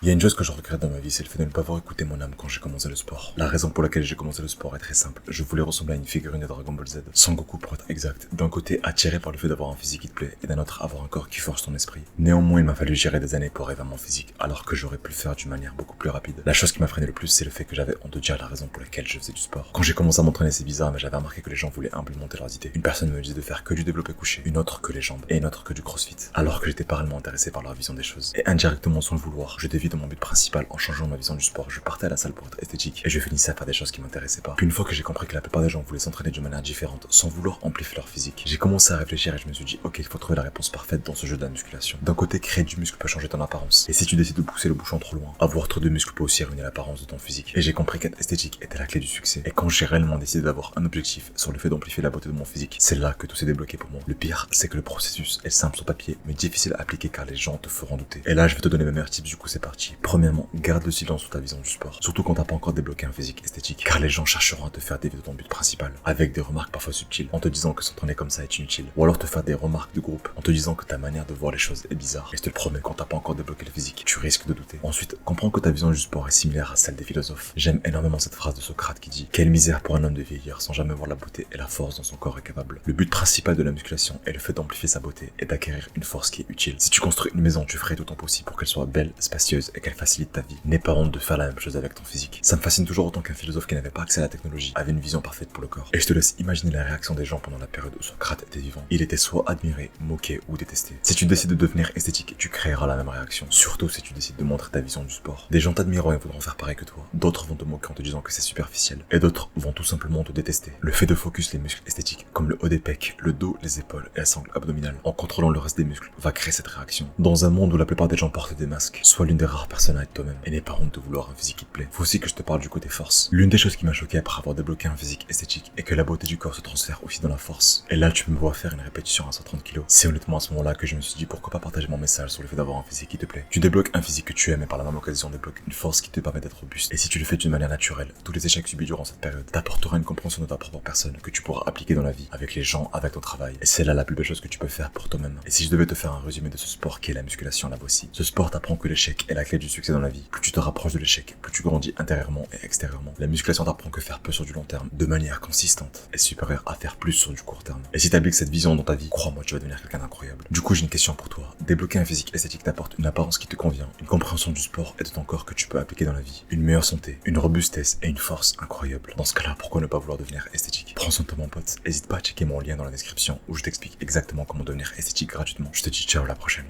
Il y a une chose que je regrette dans ma vie, c'est le fait de ne pas avoir écouté mon âme quand j'ai commencé le sport. La raison pour laquelle j'ai commencé le sport est très simple. Je voulais ressembler à une figurine de Dragon Ball Z. Sangoku pour être exact. D'un côté, attiré par le fait d'avoir un physique qui te plaît, et d'un autre, avoir un corps qui force ton esprit. Néanmoins, il m'a fallu gérer des années pour arriver à mon physique, alors que j'aurais pu le faire d'une manière beaucoup plus rapide. La chose qui m'a freiné le plus, c'est le fait que j'avais honte de dire la raison pour laquelle je faisais du sport. Quand j'ai commencé à m'entraîner, c'est bizarre, mais j'avais remarqué que les gens voulaient implémenter leurs idées. Une personne me disait de faire que du développé couché, une autre que les jambes, et une autre que du crossfit. Alors que j'étais pas réellement intéressé par leur vision des choses. Et indirectement, sans le vouloir, je dévie de mon but principal en changeant ma vision du sport. Je partais à la salle pour être esthétique et je finissais à faire des choses qui m'intéressaient pas. Puis une fois que j'ai compris que la plupart des gens voulaient s'entraîner d'une manière différente sans vouloir amplifier leur physique, j'ai commencé à réfléchir et je me suis dit ok, il faut trouver la réponse parfaite dans ce jeu de la musculation. D'un côté, créer du muscle peut changer ton apparence. Et si tu décides de pousser le bouchon trop loin, avoir trop de muscles peut aussi ruiner l'apparence de ton physique. Et j'ai compris qu'être esthétique était la clé du succès. Et quand j'ai réellement décidé d'avoir un objectif sur le fait d'amplifier la beauté de mon physique, c'est là que tout s'est débloqué pour moi. Le pire, c'est que le processus est simple sur papier, mais difficile à appliquer car les gens te feront douter. Et là, je vais te donner mes meilleurs tips, du coup c'est parti. Premièrement, garde le silence sur ta vision du sport. Surtout quand t'as pas encore débloqué un physique esthétique. Car les gens chercheront à te faire dévier de ton but principal. Avec des remarques parfois subtiles, en te disant que s'entraîner comme ça est inutile. Ou alors te faire des remarques de groupe, en te disant que ta manière de voir les choses est bizarre. Et je te le promets, quand t'as pas encore débloqué le physique, tu risques de douter. Ensuite, comprends que ta vision du sport est similaire à celle des philosophes. J'aime énormément cette phrase de Socrate qui dit: quelle misère pour un homme de vieillir sans jamais voir la beauté et la force dont son corps est capable. Le but principal de la musculation est le fait d'amplifier sa beauté et d'acquérir une force qui est utile. Si tu construis une maison, tu ferais tout ton possible pour qu'elle soit belle, spacieuse et qu'elle facilite ta vie. N'aie pas honte de faire la même chose avec ton physique. Ça me fascine toujours autant qu'un philosophe qui n'avait pas accès à la technologie avait une vision parfaite pour le corps. Et je te laisse imaginer la réaction des gens pendant la période où Socrate était vivant. Il était soit admiré, moqué ou détesté. Si tu décides de devenir esthétique, tu créeras la même réaction. Surtout si tu décides de montrer ta vision du sport. Des gens t'admireront et voudront faire pareil que toi. D'autres vont te moquer en te disant que c'est superficiel. Et d'autres vont tout simplement te détester. Le fait de focus les muscles esthétiques, comme le haut des pecs, le dos, les épaules et la sangle abdominale, en contrôlant le reste des muscles, va créer cette réaction. Dans un monde où la plupart des gens portent des masques, sois l'une des rares personnes à être toi-même et n'aie pas honte de vouloir un physique qui te plaît. Faut aussi que je te parle du côté force. L'une des choses qui m'a choqué après avoir débloqué un physique esthétique est que la beauté du corps se transfère aussi dans la force. Et là, tu me vois faire une répétition à 130 kg. C'est honnêtement à ce moment-là que je me suis dit pourquoi pas partager mon message sur le fait d'avoir un physique qui te plaît. Tu débloques un physique que tu aimes et par la même occasion débloques une force qui te permet d'être robuste. Et si tu le fais d'une manière naturelle, tous les échecs subis durant cette période t'apporteront une compréhension de ta propre personne que tu pourras appliquer dans la vie, avec les gens, avec ton travail. Et c'est là la plus belle chose que tu peux faire pour toi-même. Et si je devais te faire un résumé de ce sport qui est la musculation, la voici. Ce sport t'apprend que l'échec est la clé du succès dans la vie. Plus tu te rapproches de l'échec, plus tu grandis intérieurement et extérieurement. La musculation t'apprend que faire peu sur du long terme, de manière consistante, est supérieur à faire plus sur du court terme. Et si t'appliques cette vision dans ta vie, crois-moi, tu vas devenir quelqu'un d'incroyable. Du coup, j'ai une question pour toi. Débloquer un physique esthétique t'apporte une apparence qui te convient, une compréhension du sport et de ton corps que tu peux appliquer dans la vie, une meilleure santé, une robustesse et une force incroyable. Dans ce cas-là, pourquoi ne pas vouloir devenir esthétique? Prends soin de toi, mon pote. N'hésite pas à checker mon lien dans la description où je t'explique exactement comment devenir esthétique gratuitement. Je te dis ciao, à la prochaine.